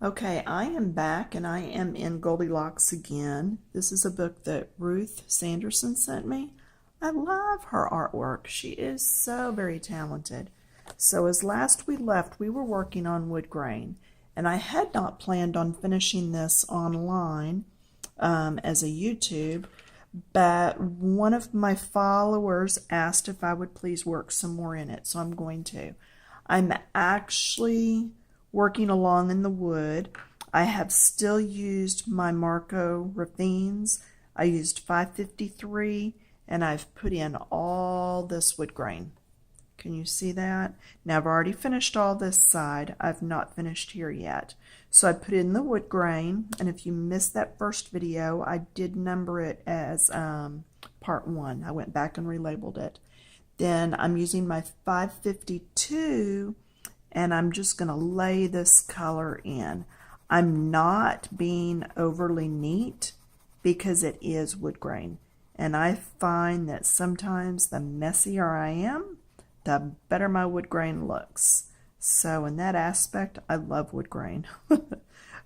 Okay, I am back and I am in Goldilocks again. This is a book that Ruth Sanderson sent me. I love her artwork. She is so very talented. So as last we left, we were working on wood grain, and I had not planned on finishing this online as a YouTube, but one of my followers asked if I would please work some more in it, so I'm going to. I'm actually working along in the wood. I have still used my Marco Raffines. I used 553 and I've put in all this wood grain. Can you see that? Now I've already finished all this side. I've not finished here yet. So I put in the wood grain, and if you missed that first video, I did number it as part 1. I went back and relabeled it. Then I'm using my 552 and I'm just going to lay this color in. I'm not being overly neat because it is wood grain, and I find that sometimes the messier I am, the better my wood grain looks. So in that aspect, I love wood grain.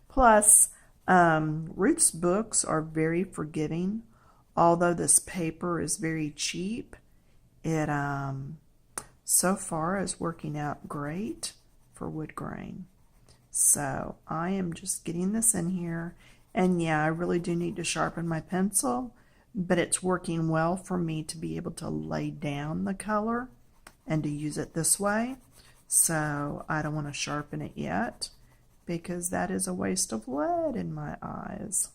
Plus, Ruth's books are very forgiving. Although this paper is very cheap, it so far is working out great for wood grain. So I am just getting this in here, and yeah, I really do need to sharpen my pencil, but it's working well for me to be able to lay down the color and to use it this way. So I don't want to sharpen it yet because that is a waste of lead in my eyes.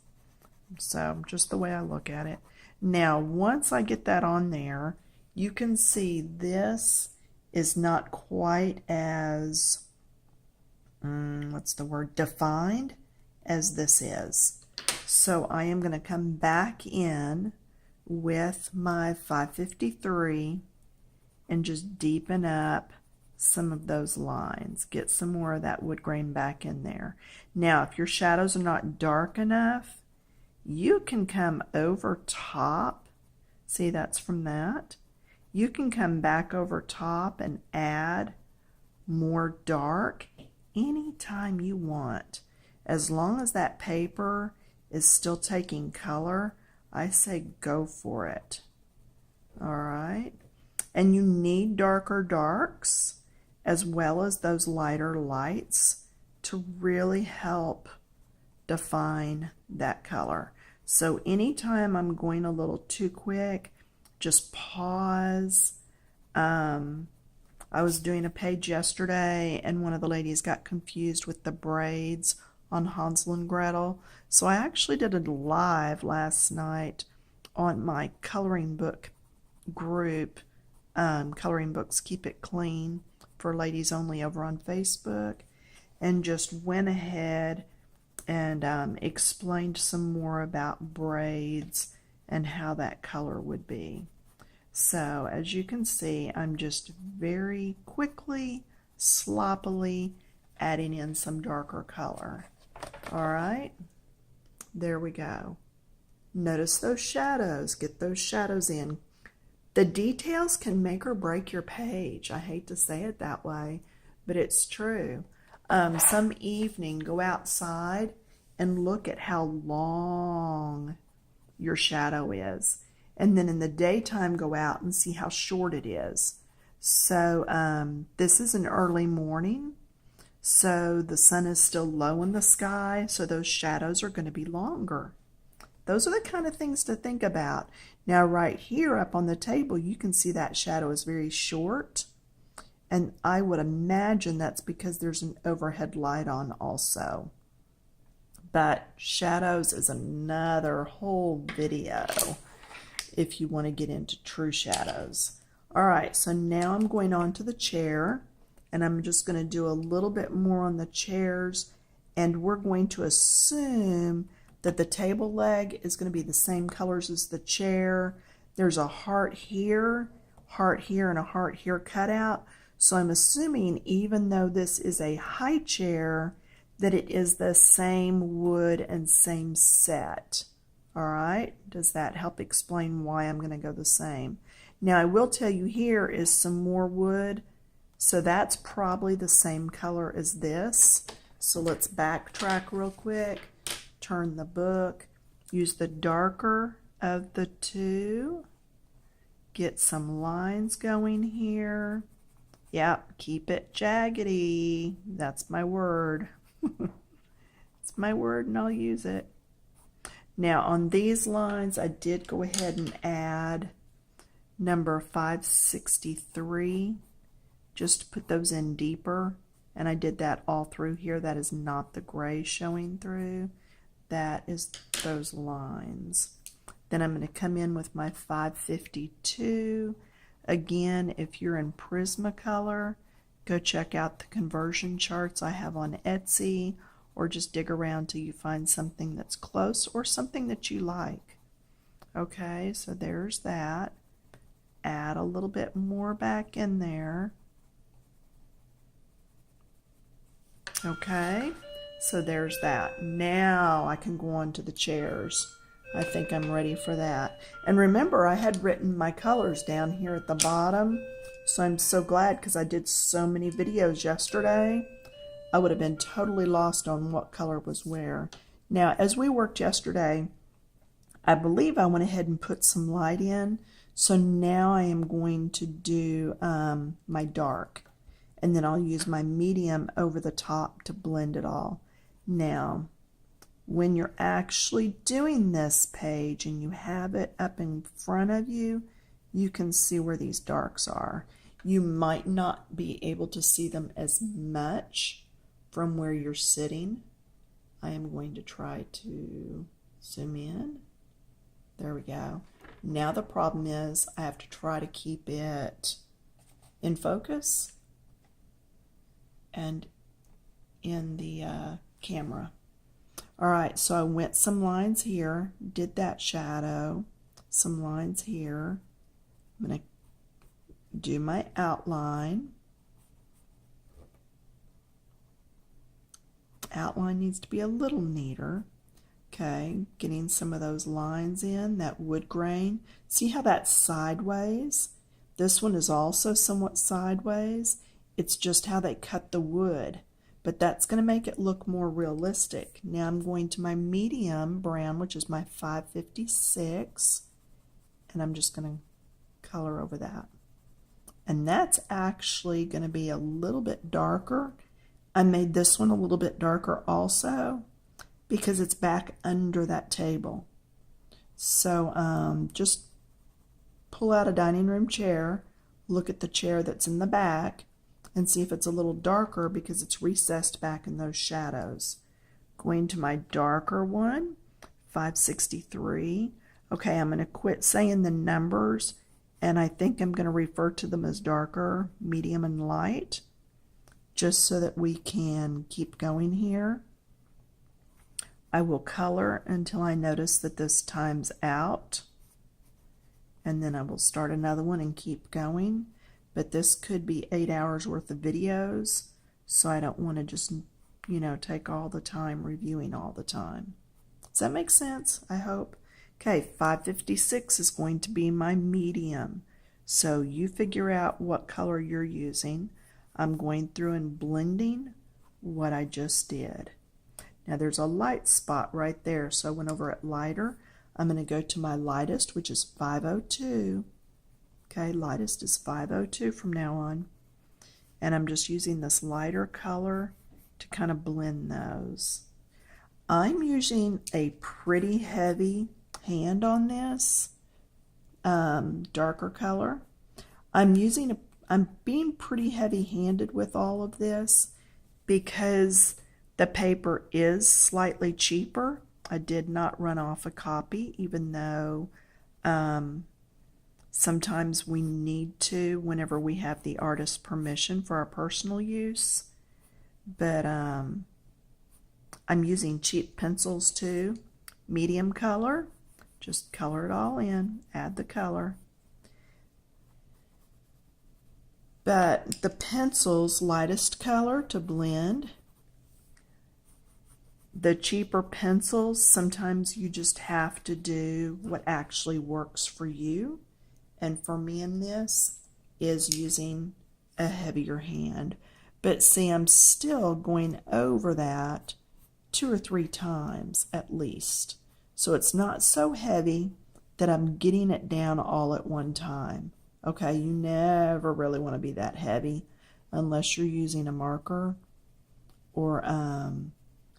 So just the way I look at it. Now once I get that on there, you can see this is not quite as what's the word, defined as this is. So I am going to come back in with my 553 and just deepen up some of those lines, get some more of that wood grain back in there. Now if your shadows are not dark enough, you can come over top. See, that's from that. You can come back over top and add more dark anytime you want. As long as that paper is still taking color, I say go for it. Alright, and you need darker darks as well as those lighter lights to really help define that color. So anytime I'm going a little too quick, just pause. I was doing a page yesterday and one of the ladies got confused with the braids on Hansel and Gretel. So I actually did a live last night on my coloring book group, Coloring Books Keep It Clean for ladies only over on Facebook, and just went ahead and explained some more about braids and how that color would be. So as you can see, I'm just very quickly, sloppily adding in some darker color. Alright, there we go. Notice those shadows, get those shadows in. The details can make or break your page. I hate to say it that way, but it's true. Some evening, go outside and look at how long your shadow is. And then in the daytime, go out and see how short it is. So this is an early morning, so the sun is still low in the sky, so those shadows are going to be longer. Those are the kind of things to think about. Now right here up on the table, you can see that shadow is very short, and I would imagine that's because there's an overhead light on also. But shadows is another whole video if you want to get into true shadows. Alright, so now I'm going on to the chair, and I'm just going to do a little bit more on the chairs, and we're going to assume that the table leg is going to be the same colors as the chair. There's a heart here, and a heart here cut out. So I'm assuming even though this is a high chair, that it is the same wood and same set. Alright, does that help explain why I'm going to go the same? Now I will tell you, here is some more wood, so that's probably the same color as this. So let's backtrack real quick, turn the book, use the darker of the two, get some lines going here. Yep, keep it jaggedy. That's my word. It's my word and I'll use it. Now on these lines, I did go ahead and add number 563, just to put those in deeper. And I did that all through here. That is not the gray showing through. That is those lines. Then I'm going to come in with my 552. Again, if you're in Prismacolor, go check out the conversion charts I have on Etsy, or just dig around till you find something that's close or something that you like. Okay, so there's that. Add a little bit more back in there. Okay, so there's that. Now I can go on to the chairs. I think I'm ready for that. And remember, I had written my colors down here at the bottom, so I'm so glad because I did so many videos yesterday. I would have been totally lost on what color was where. Now, as we worked yesterday, I believe I went ahead and put some light in. So now I am going to do my dark. And then I'll use my medium over the top to blend it all. Now, when you're actually doing this page and you have it up in front of you, you can see where these darks are. You might not be able to see them as much from where you're sitting. I am going to try to zoom in. There we go. Now the problem is I have to try to keep it in focus and in the camera. All right, so I went some lines here, did that shadow, some lines here. I'm going to do my outline. Outline needs to be a little neater. Okay, getting some of those lines in, that wood grain. See how that's sideways? This one is also somewhat sideways. It's just how they cut the wood, but that's going to make it look more realistic. Now I'm going to my medium brown, which is my 556, and I'm just going to color over that. And that's actually going to be a little bit darker. I made this one a little bit darker also because it's back under that table. So just pull out a dining room chair, look at the chair that's in the back, and see if it's a little darker because it's recessed back in those shadows. Going to my darker one, 563. Okay, I'm going to quit saying the numbers, and I think I'm going to refer to them as darker, medium, and light, just so that we can keep going here. I will color until I notice that this time's out, and then I will start another one and keep going. But this could be 8 hours worth of videos, so I don't want to just, take all the time reviewing all the time. Does that make sense? I hope. Okay, 556 is going to be my medium. So you figure out what color you're using. I'm going through and blending what I just did. Now there's a light spot right there, so I went over at lighter. I'm going to go to my lightest, which is 502. Okay, lightest is 502 from now on. And I'm just using this lighter color to kind of blend those. I'm using a pretty heavy hand on this, darker color. I'm being pretty heavy-handed with all of this because the paper is slightly cheaper. I did not run off a copy, even though sometimes we need to whenever we have the artist's permission for our personal use. But I'm using cheap pencils too. Medium color, just color it all in, add the color. But the pencil's lightest color to blend. The cheaper pencils, sometimes you just have to do what actually works for you. And for me in this is using a heavier hand. But see, I'm still going over that 2 or 3 times at least. So it's not so heavy that I'm getting it down all at one time. Okay, you never really want to be that heavy unless you're using a marker or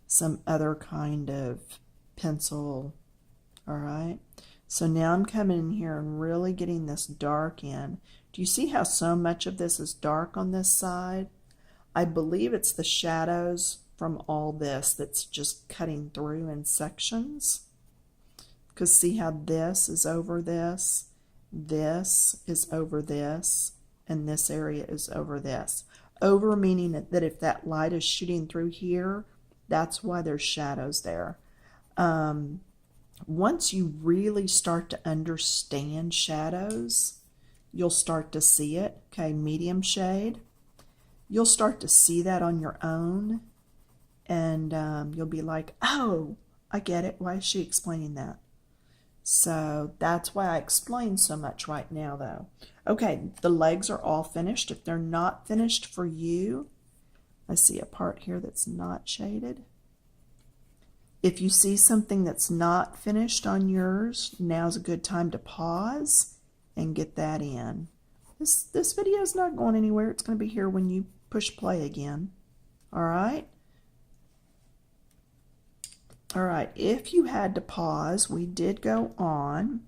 some other kind of pencil. All right, so now I'm coming in here and really getting this dark in. Do you see how so much of this is dark on this side? I believe it's the shadows from all this that's just cutting through in sections. Because see how this is over this is over this, and this area is over this. Over meaning that if that light is shooting through here, that's why there's shadows there. Once you really start to understand shadows, you'll start to see it. Okay, medium shade. You'll start to see that on your own, and you'll be like, oh, I get it. Why is she explaining that? So that's why I explain so much right now, though. Okay, the legs are all finished. If they're not finished for you, I see a part here that's not shaded. If you see something that's not finished on yours, now's a good time to pause and get that in. This video is not going anywhere. It's going to be here when you push play again. All right? All right, if you had to pause, we did go on.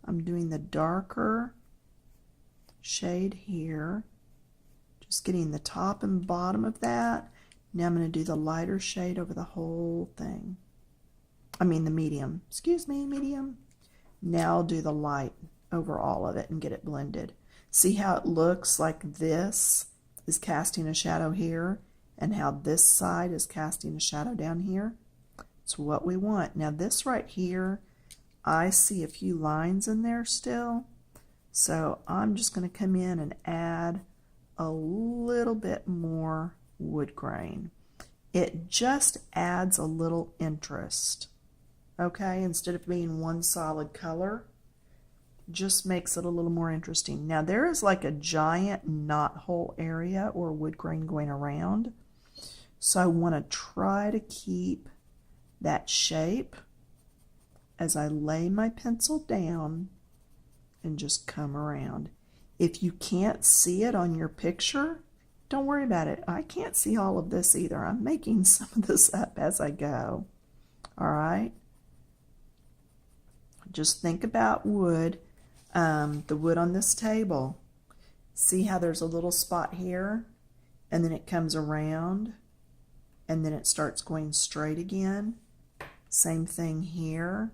I'm doing the darker shade here. Just getting the top and bottom of that. Now I'm going to do the lighter shade over the whole thing. I mean the medium. Excuse me, medium. Now I'll do the light over all of it and get it blended. See how it looks like this is casting a shadow here and how this side is casting a shadow down here? It's what we want. Now this right here, I see a few lines in there still. So I'm just going to come in and add a little bit more wood grain. It just adds a little interest. Okay, instead of being one solid color, just makes it a little more interesting. Now there is like a giant knot hole area or wood grain going around. So I want to try to keep that shape as I lay my pencil down and just come around. If you can't see it on your picture, don't worry about it. I can't see all of this either. I'm making some of this up as I go. All right? Just think about wood, the wood on this table. See how there's a little spot here, and then it comes around, and then it starts going straight again. Same thing here.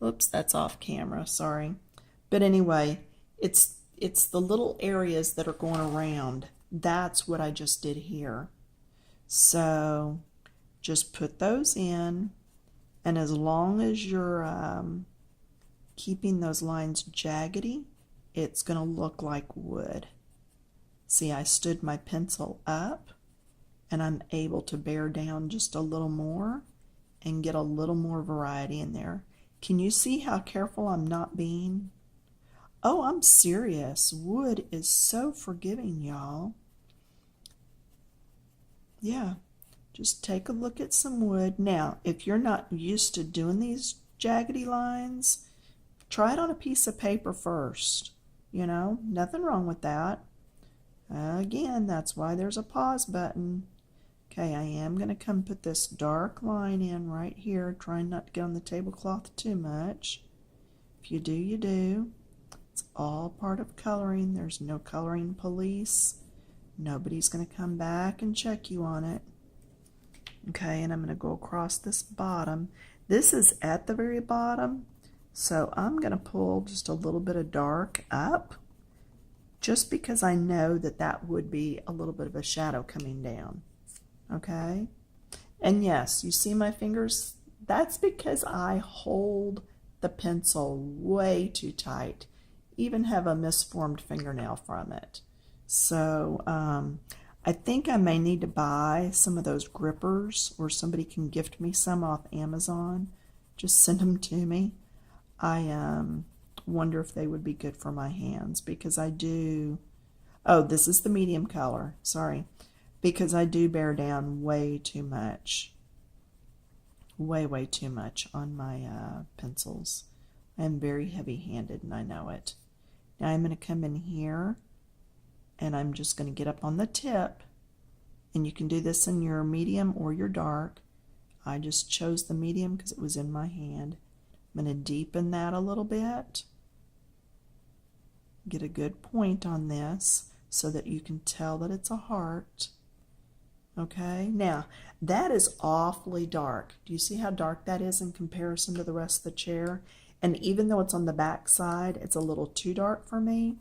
Oops, that's off camera, sorry. But anyway, it's the little areas that are going around. That's what I just did here. So just put those in, and as long as you're keeping those lines jaggedy, it's going to look like wood. See, I stood my pencil up, and I'm able to bear down just a little more and get a little more variety in there. Can you see how careful I'm not being? Oh, I'm serious. Wood is so forgiving, y'all. Yeah, just take a look at some wood. Now, if you're not used to doing these jaggedy lines, try it on a piece of paper first. You know, nothing wrong with that. Again, that's why there's a pause button. Okay, I am going to come put this dark line in right here, trying not to get on the tablecloth too much. If you do, you do. It's all part of coloring. There's no coloring police. Nobody's going to come back and check you on it. Okay, and I'm going to go across this bottom. This is at the very bottom, so I'm going to pull just a little bit of dark up, just because I know that that would be a little bit of a shadow coming down. Okay, and yes, you see my fingers? That's because I hold the pencil way too tight, even have a misformed fingernail from it. So I think I may need to buy some of those grippers, or somebody can gift me some off Amazon. Just send them to me. I wonder if they would be good for my hands, because I do Oh, this is the medium color. Sorry. Because I do bear down way too much. Way too much on my pencils. I'm very heavy-handed and I know it. Now I'm going to come in here and I'm just going to get up on the tip, and you can do this in your medium or your dark. I just chose the medium because it was in my hand. I'm going to deepen that a little bit, get a good point on this so that you can tell that it's a heart. Okay, now that is awfully dark. Do you see how dark that is in comparison to the rest of the chair? And even though it's on the back side, it's a little too dark for me.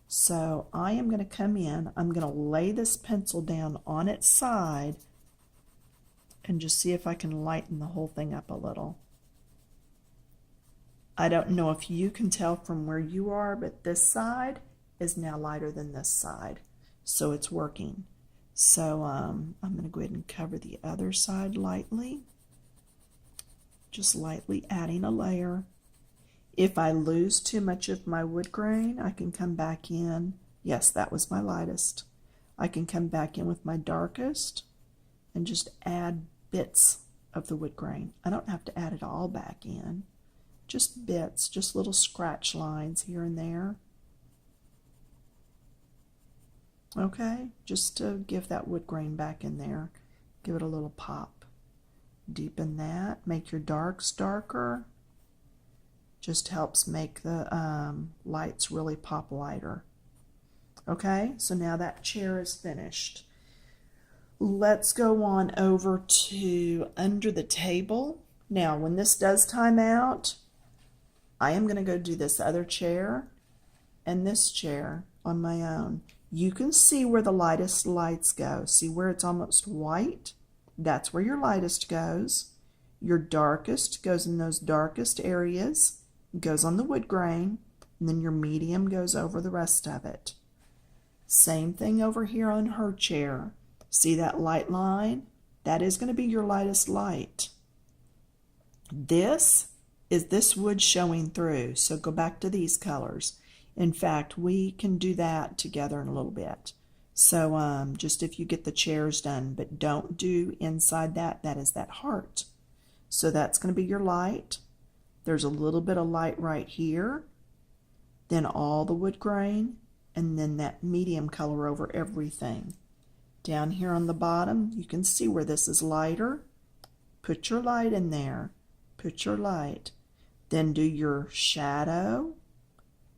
So I am going to come in, I'm going to lay this pencil down on its side and just see if I can lighten the whole thing up a little. I don't know if you can tell from where you are, but this side is now lighter than this side. So it's working. So I'm going to go ahead and cover the other side lightly. Just lightly adding a layer. If I lose too much of my wood grain, I can come back in. Yes, that was my lightest. I can come back in with my darkest and just add bits of the wood grain. I don't have to add it all back in. Just bits, just little scratch lines here and there. Okay, just to give that wood grain back in there. Give it a little pop. Deepen that. Make your darks darker. Just helps make the lights really pop lighter. Okay, so now that chair is finished. Let's go on over to under the table. Now, when this does time out, I am going to go do this other chair and this chair on my own. You can see where the lightest lights go. See where it's almost white? That's where your lightest goes. Your darkest goes in those darkest areas. It goes on the wood grain. And then your medium goes over the rest of it. Same thing over here on her chair. See that light line? That is going to be your lightest light. This is this wood showing through. So go back to these colors. In fact, we can do that together in a little bit. So just if you get the chairs done, but don't do inside that. That is that heart. So that's going to be your light. There's a little bit of light right here. Then all the wood grain. And then that medium color over everything. Down here on the bottom, you can see where this is lighter. Put your light in there. Put your light. Then do your shadow.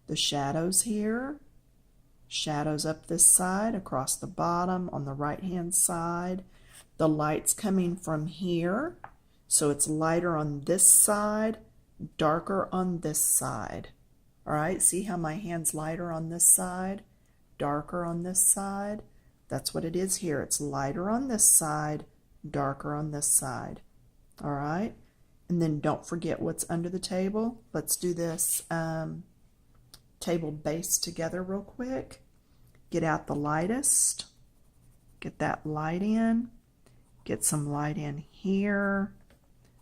The shadows here. Shadows up this side, across the bottom, on the right-hand side. The light's coming from here. So it's lighter on this side, darker on this side. All right, see how my hand's lighter on this side, darker on this side? That's what it is here. It's lighter on this side, darker on this side. All right, and then don't forget what's under the table. Let's do this table base together real quick. Get out the lightest. Get that light in. Get some light in here.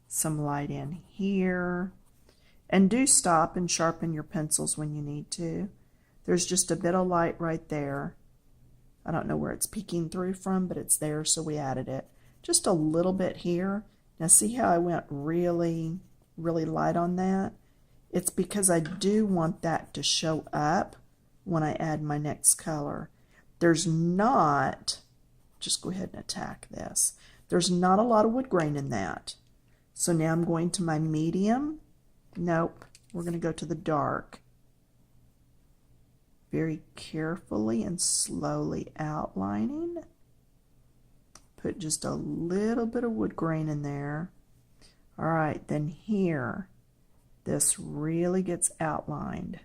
Some light in here. And do stop and sharpen your pencils when you need to. There's just a bit of light right there. I don't know where it's peeking through from, but it's there, so we added it. Just a little bit here. Now see how I went really light on that? It's because I do want that to show up when I add my next color. There's not, just go ahead and attack this. There's not a lot of wood grain in that. So now I'm going to my medium. Nope, we're going to go to the dark. Very carefully and slowly outlining. Put just a little bit of wood grain in there. All right, then here, this really gets outlined.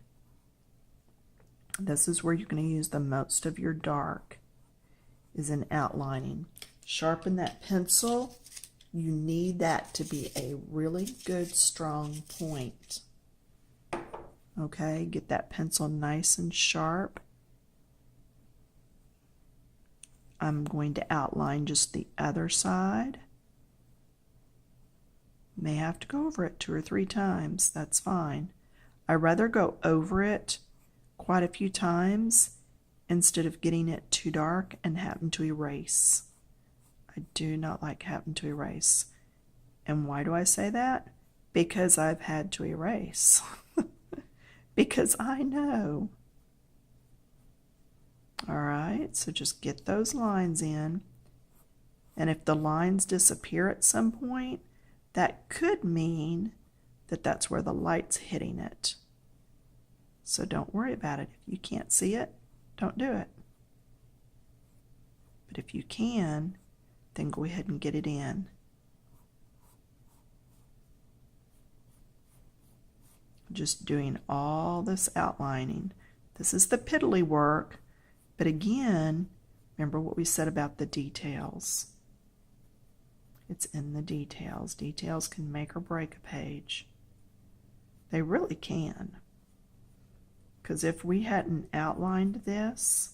This is where you're going to use the most of your dark, is in outlining. Sharpen that pencil. You need that to be a really good, strong point. Okay, get that pencil nice and sharp. I'm going to outline just the other side. May have to go over it 2 or 3 times. That's fine. I'd rather go over it quite a few times instead of getting it too dark and having to erase. I do not like having to erase. And why do I say that? Because I've had to erase. Because I know. All right, so just get those lines in. And if the lines disappear at some point, that could mean that that's where the light's hitting it. So don't worry about it. If you can't see it, don't do it. But if you can, then go ahead and get it in. Just doing all this outlining. This is the piddly work, but again, remember what we said about the details. It's in the details. Details can make or break a page. They really can. Because if we hadn't outlined this,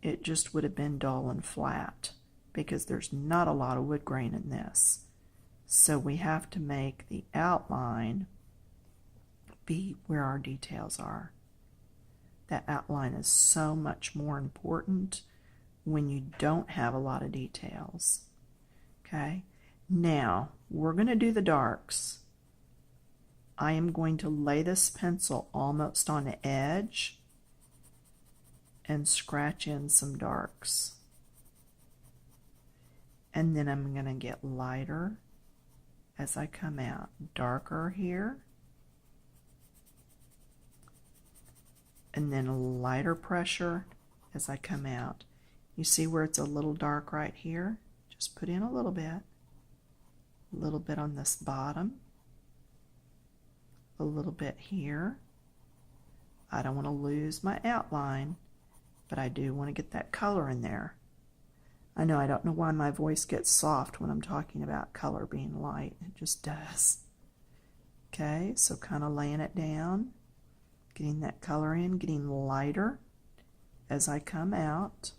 it just would have been dull and flat, because there's not a lot of wood grain in this. So we have to make the outline be where our details are. That outline is so much more important when you don't have a lot of details. Okay, now we're going to do the darks. I am going to lay this pencil almost on the edge and scratch in some darks. And then I'm going to get lighter as I come out. Darker here. And then a lighter pressure as I come out. You see where it's a little dark right here? Just put in a little bit on this bottom, a little bit here. I don't want to lose my outline, but I do want to get that color in there. I know, I don't know why my voice gets soft when I'm talking about color being light. It just does. Okay, so kind of laying it down, getting that color in, getting lighter as I come out,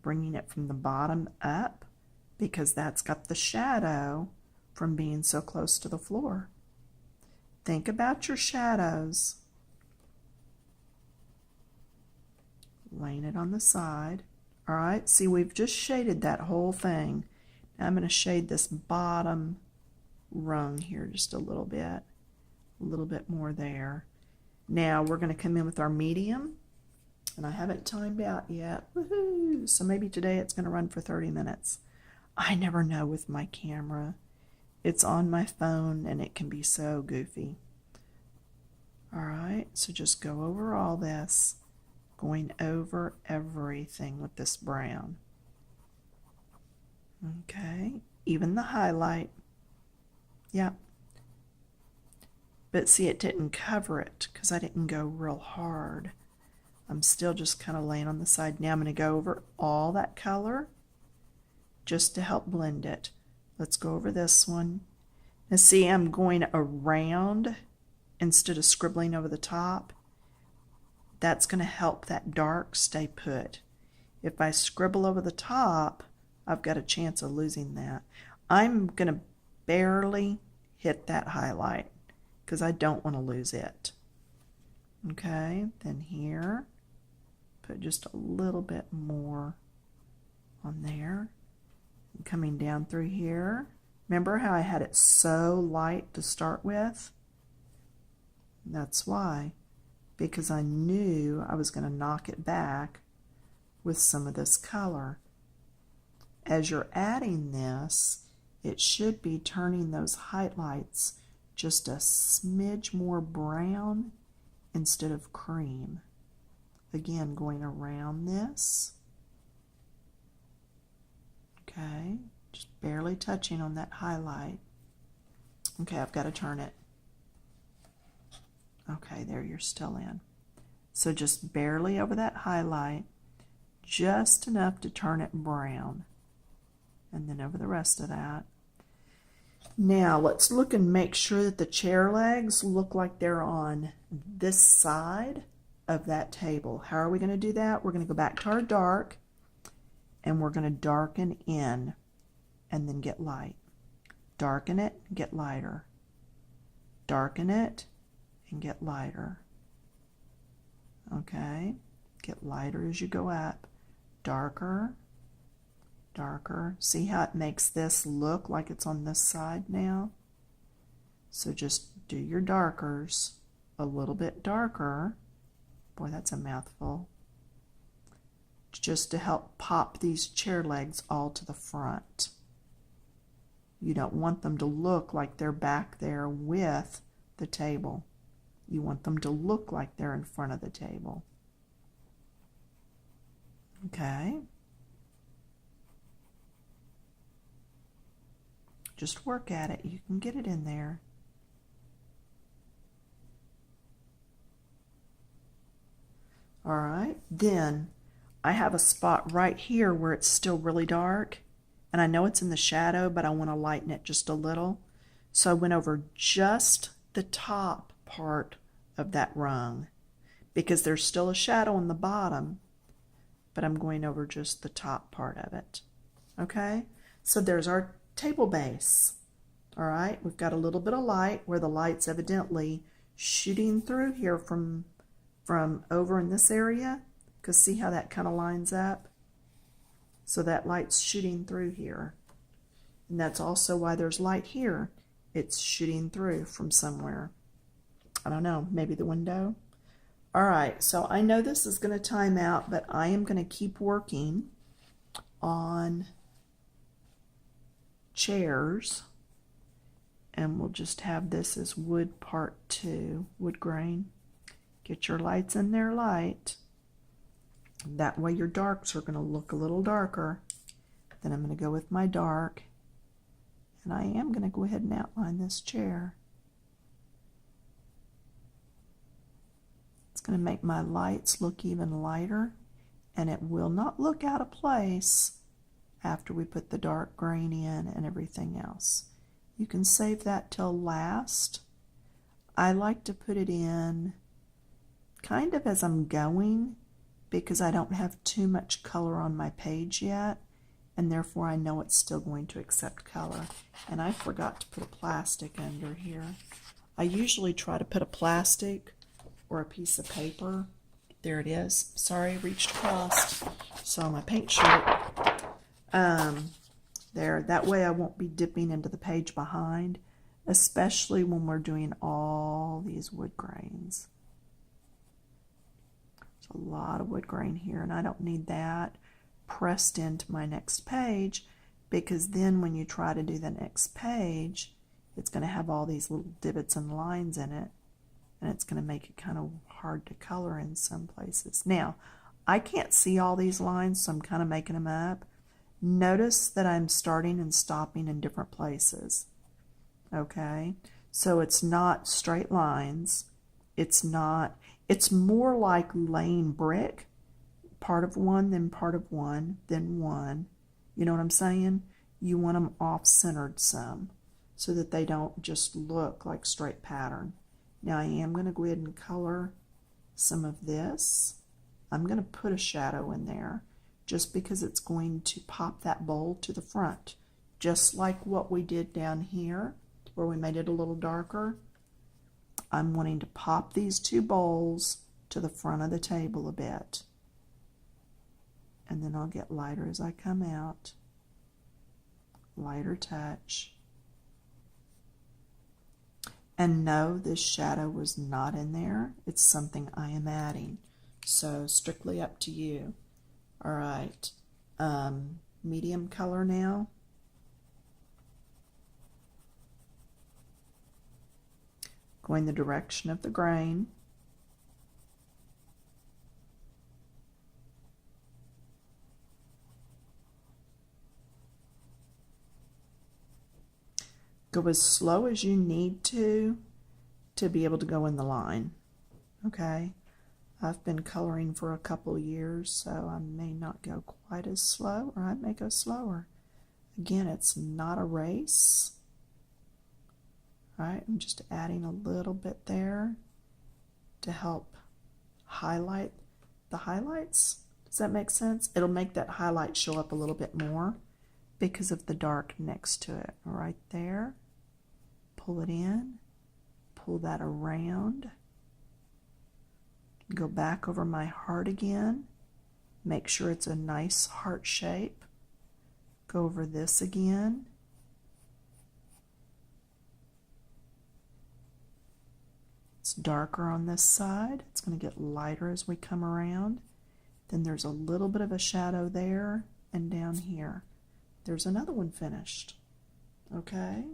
bringing it from the bottom up, because that's got the shadow from being so close to the floor. Think about your shadows. Laying it on the side. All right, see, we've just shaded that whole thing. Now I'm going to shade this bottom rung here just a little bit more there. Now we're going to come in with our medium, and I haven't timed out yet. Woohoo! So maybe today it's going to run for 30 minutes. I never know with my camera. It's on my phone and it can be so goofy. All right, so just go over all this, going over everything with this brown. Okay, even the highlight. Yeah. But see, it didn't cover it because I didn't go real hard. I'm still just kind of laying on the side. Now I'm going to go over all that color just to help blend it. Let's go over this one. Now see, I'm going around instead of scribbling over the top. That's going to help that dark stay put. If I scribble over the top, I've got a chance of losing that. I'm going to barely hit that highlight because I don't want to lose it. Okay, then here, put just a little bit more on there. And coming down through here. Remember how I had it so light to start with? That's why. Because I knew I was going to knock it back with some of this color. As you're adding this, it should be turning those highlights just a smidge more brown instead of cream. Again, going around this. Okay, just barely touching on that highlight. Okay, I've got to turn it. Okay, there, you're still in. So just barely over that highlight, just enough to turn it brown. And then over the rest of that. Now let's look and make sure that the chair legs look like they're on this side of that table. How are we going to do that? We're going to go back to our dark, and we're going to darken in and then get light. Darken it, get lighter. Darken it and get lighter. Okay, Get lighter as you go up. Darker, darker. See how it makes this look like it's on this side now? So just do your darkers a little bit darker. Boy, that's a mouthful. Just to help pop these chair legs all to the front. You don't want them to look like they're back there with the table. You want them to look like they're in front of the table. Okay. Just work at it. You can get it in there. All right. Then I have a spot right here where it's still really dark. And I know it's in the shadow, but I want to lighten it just a little. So I went over just the top part of that rung because there's still a shadow on the bottom, but I'm going over just the top part of it. Okay, so there's our table base. All right, we've got a little bit of light where the light's evidently shooting through here from over in this area, because see how that kind of lines up? So that light's shooting through here. And that's also why there's light here. It's shooting through from somewhere. I don't know, maybe the window? All right, so I know this is going to time out, but I am going to keep working on chairs. And we'll just have this as wood part 2, wood grain. Get your lights in there light. That way your darks are going to look a little darker. Then I'm going to go with my dark. And I am going to go ahead and outline this chair. It's going to make my lights look even lighter. And it will not look out of place after we put the dark grain in and everything else. You can save that till last. I like to put it in kind of as I'm going, because I don't have too much color on my page yet, and therefore I know it's still going to accept color. And I forgot to put a plastic under here. I usually try to put a plastic or a piece of paper. There it is. Sorry, reached across. Saw my paint shirt. There, that way I won't be dipping into the page behind, especially when we're doing all these wood grains. A lot of wood grain here, and I don't need that pressed into my next page, because then when you try to do the next page, it's going to have all these little divots and lines in it, and it's going to make it kind of hard to color in some places. Now, I can't see all these lines, so I'm kind of making them up. Notice that I'm starting and stopping in different places. Okay, so it's not straight lines. It's more like laying brick, part of one, then part of one, then one. You know what I'm saying? You want them off-centered some so that they don't just look like straight pattern. Now I am going to go ahead and color some of this. I'm going to put a shadow in there just because it's going to pop that bowl to the front, just like what we did down here where we made it a little darker. I'm wanting to pop these 2 bowls to the front of the table a bit. And then I'll get lighter as I come out. Lighter touch. And no, this shadow was not in there. It's something I am adding. So strictly up to you. All right. Medium color now. Going the direction of the grain. Go as slow as you need to be able to go in the line. Okay, I've been coloring for a couple years, so I may not go quite as slow, or I may go slower. Again, it's not a race. All right, I'm just adding a little bit there to help highlight the highlights. Does that make sense? It'll make that highlight show up a little bit more because of the dark next to it. Right there. Pull it in. Pull that around. Go back over my heart again. Make sure it's a nice heart shape. Go over this again. It's darker on this side. It's going to get lighter as we come around. Then there's a little bit of a shadow there and down here. There's another one finished. Okay?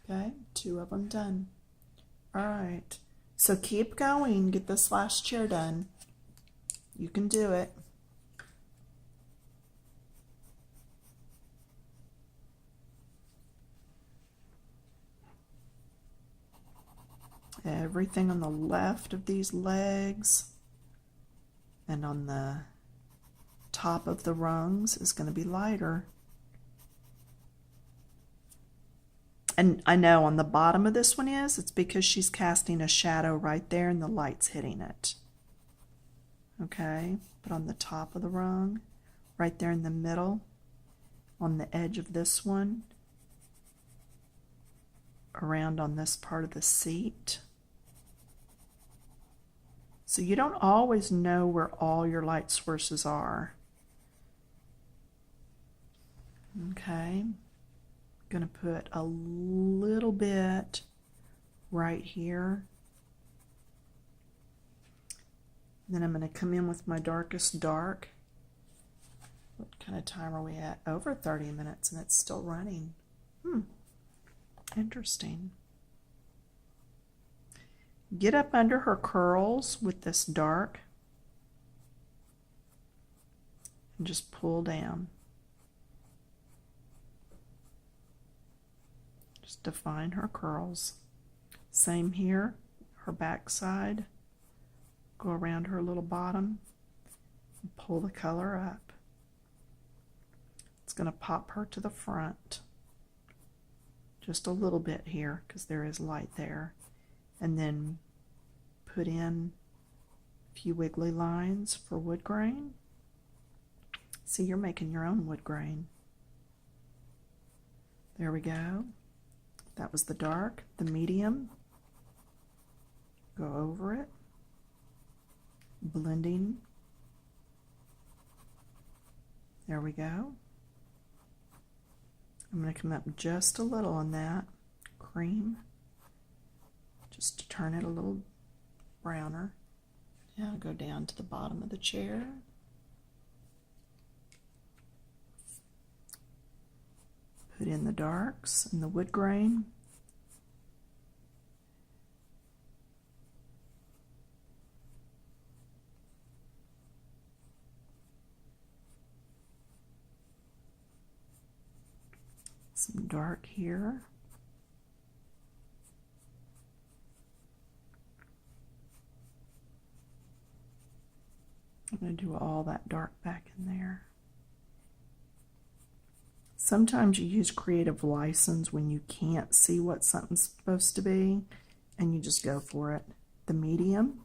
Okay, 2 of them done. All right. So keep going. Get this last chair done. You can do it. Everything on the left of these legs and on the top of the rungs is going to be lighter. And I know on the bottom of this one it's because she's casting a shadow right there and the light's hitting it. Okay, but on the top of the rung, right there in the middle, on the edge of this one, around on this part of the seat. So you don't always know where all your light sources are. Okay, I'm going to put a little bit right here. Then I'm going to come in with my darkest dark. What kind of time are we at? Over 30 minutes and it's still running. Interesting. Get up under her curls with this dark and just pull down. Just define her curls. Same here, her back side. Go around her little bottom and pull the color up. It's going to pop her to the front. Just a little bit here because there is light there. And then put in a few wiggly lines for wood grain. See, you're making your own wood grain. There we go. That was the dark, the medium. Go over it. Blending. There we go. I'm going to come up just a little on that cream, just to turn it a little browner. Now go down to the bottom of the chair. Put in the darks and the wood grain. Some dark here. I'm going to do all that dark back in there. Sometimes you use creative license when you can't see what something's supposed to be, and you just go for it. The medium,